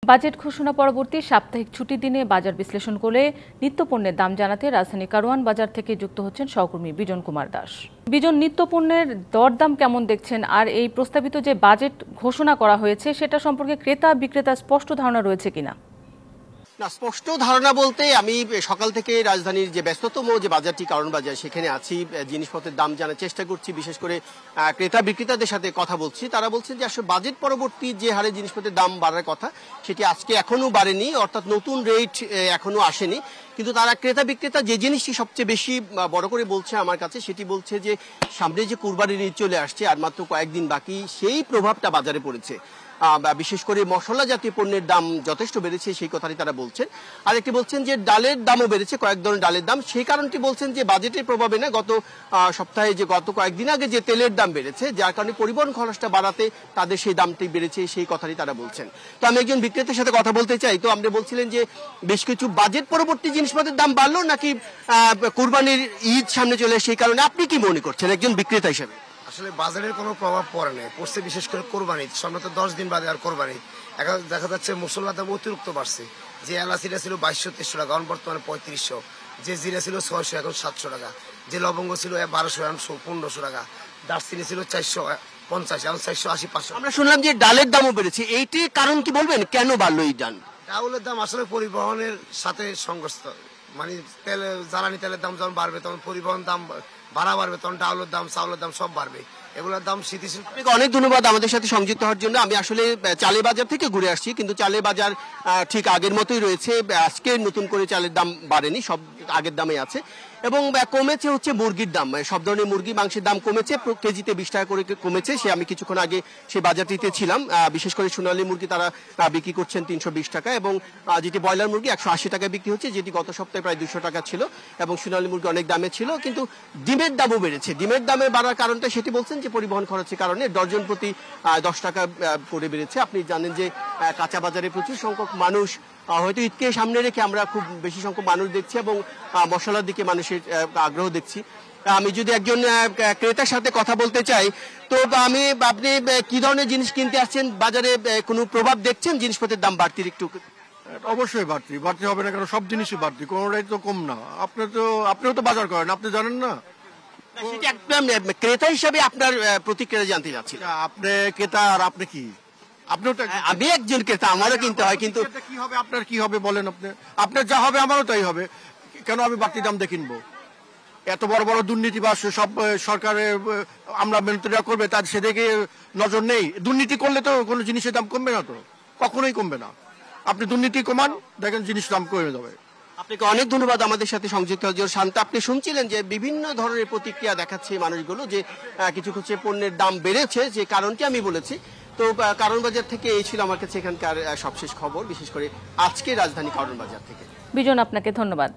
Budget ঘোষণা পরবর্তী সাপ্তাহিক ছুটির দিনে বাজার বিশ্লেষণ করে নিত্যপণ্যের দাম জানাতে রাজধানী কারওয়ান বাজার থেকে যুক্ত হচ্ছেন সহকর্মী বিজন কুমার দাস। বিজন, নিত্যপণ্যের দরদাম কেমন দেখছেন, আর এই প্রস্তাবিত যে বাজেট ঘোষণা করা হয়েছে সেটা সম্পর্কে ক্রেতা বিক্রেতার স্পষ্ট ধারণা রয়েছে কিনা? না, স্পষ্ট ধারণা বলতে আমি সকাল থেকে রাজধানীর যে ব্যস্ততম যে বাজারটি কারওয়ান বাজার সেখানে আছি, জিনিসপত্রের দাম জানার চেষ্টা করছি, বিশেষ করে ক্রেতা বিক্রেতাদের সাথে কথা বলছি। তারা বলছেন যে আসলে বাজেট পরবর্তী যে হারে জিনিসপত্রের দাম বাড়ার কথা সেটি আজকে এখনো বাড়েনি, অর্থাৎ নতুন রেট এখনো আসেনি। কিন্তু তারা ক্রেতা বিক্রেতা যে জিনিসটি সবচেয়ে বেশি বড় করে বলছে আমার কাছে, সেটি বলছে যে সামনে যে কুরবানির ঈদ চলে আসছে আর মাত্র কয়েকদিন বাকি, সেই প্রভাবটা বাজারে পড়েছে। বিশেষ করে মশলা জাতীয় পণ্যের দাম যথেষ্ট বেড়েছে, সেই কথাটি তারা বলছেন। আর একটি বলছেন যে ডালের দামও বেড়েছে, কয়েক ধরনের ডালের দাম। সেই কারণটি বলছেন যে বাজেটের প্রভাবে না, গত সপ্তাহে যে গত কয়েকদিন আগে যে তেলের দাম বেড়েছে, যার কারণে পরিবহন খরচটা বাড়াতে তাদের সেই দামটি বেড়েছে, সেই কথাটি তারা বলছেন। তো আমি একজন বিক্রেতার সাথে কথা বলতে চাই। তো আপনি বলছিলেন যে বেশ কিছু বাজেট পরবর্তী জিনিসপত্রের দাম বাড়লো নাকি কুরবানির ঈদ সামনে চলে, সেই কারণে আপনি কি মনে করছেন একজন বিক্রেতা হিসেবে? আসলে বাজারের কোনো প্রভাব পড়ে নাই, পড়ছে বিশেষ করে কোরবানি, সামনে তো 10 দিন বাদে আর কোরবানি। এখন দেখা যাচ্ছে মসলার দাম অতিরিক্ত বাড়ছে। যে এলাচিটা ছিল 2200-2300 টাকা, এখন বর্তমানে 3500। যে জিরা ছিল 600, এখন 700 টাকা। যে লবঙ্গ ছিল 1200, এখন 1500 টাকা। দারচিনি ছিল 450, এখন 480, 500। আমরা শুনলাম যে ডালের দামও বেড়েছে, এইটির কারণ কি বলবেন, কেন বাড়লো এই ডাল? ডাউলের দাম আসলে পরিবহনের সাথে সংঘর্ষ, মানে তেল, জ্বালানি তেলের দাম যখন বাড়বে তখন পরিবহন দাম ভাড়া বাড়বে, তখন ডাউলের দাম, চাউলের দাম সব বাড়বে। এগুলোর দাম স্থিতিশীল। আপনাকে অনেক ধন্যবাদ আমাদের সাথে সংযুক্ত হওয়ার জন্য। আমি আসলে চালের বাজার থেকে ঘুরে আসছি, কিন্তু চালের বাজার ঠিক আগের মতোই রয়েছে। আজকে নতুন করে চালের দাম বাড়েনি, সব আগের দামে আছে। এবং কমেছে হচ্ছে মুরগির দাম, সব ধরনের মুরগি মাংসের দাম কমেছে, কেজিতে 20 টাকা করে কমেছে। সে আমি কিছুক্ষণ আগে সেই বাজারটিতে ছিলাম। বিশেষ করে সোনালী মুরগি তারা বিক্রি করছেন 320 টাকা, এবং যেটি ব্রয়লার মুরগি 180 টাকায় বিক্রি হচ্ছে, যেটি গত সপ্তাহে প্রায় 200 টাকা ছিল। এবং সোনালী মুরগি অনেক দামে ছিল। কিন্তু ডিমের দামও বেড়েছে। ডিমের দামে বাড়ার কারণটা সেটি বলছেন যে পরিবহন খরচের কারণে ডজন প্রতি 10 টাকা করে বেড়েছে। আপনি জানেন যে কাঁচা বাজারে প্রচুর সংখ্যক মানুষ, হয়তো ঈদকে সামনে রেখে আমরা খুব বেশি সংখ্যক মানুষ দেখছি, এবং মশলার দিকে মানুষের আগ্রহ দেখছি। আমি যদি একজন ক্রেতার সাথে কথা বলতে চাই, তো আপনি কি ধরনের জিনিস কিনতে আসছেন, বাজারে কোনো প্রভাব দেখছেন জিনিসপত্রের দাম বাড়তির? একটু অবশ্যই বাড়তি হবে না কেন, সব জিনিসই বাড়তি, কোনোটাই তো কম না। আপনিও তো বাজার করেন, আপনি জানেন না? সেটা একদম ক্রেতা হিসাবে আপনার প্রতিক্রিয়া জানতে চাচ্ছি। আপনি ক্রেতা আর আপনি কি? আপনিও তো আমি একজন ক্রেতা, আমারও কিনতে হয়। কিন্তু কি হবে আপনার, কি হবে বলেন? আপনার যা হবে আমারও তাই হবে। কেন আমি বাড়তি দাম দিয়ে কিনবো? এত বড় বড় দুর্নীতিবাজ সব সরকারের আমরা মন্ত্রীরা করবে, তার সেদিকে নজর নেই। দুর্নীতি করলে তো কোনো জিনিসের দাম কমবে না, তো কখনোই কমবে না। আপনি দুর্নীতি কমান, দেখেন জিনিসের দাম কমে যাবে। আপনাকে অনেক ধন্যবাদ আমাদের সাথে সংযুক্ত হওয়ার জন্য। শান্ত, আপনি শুনছিলেন যে বিভিন্ন ধরনের প্রতিক্রিয়া দেখাচ্ছে মানুষগুলো, যে কিছু কিছু পণ্যের দাম বেড়েছে, যে কারণটি আমি বলেছি। তো কারওয়ান বাজার থেকে এই ছিল আমার কাছে এখানকার সবশেষ খবর, বিশেষ করে আজকে রাজধানী কারওয়ান বাজার থেকে। বিজন, আপনাকে ধন্যবাদ।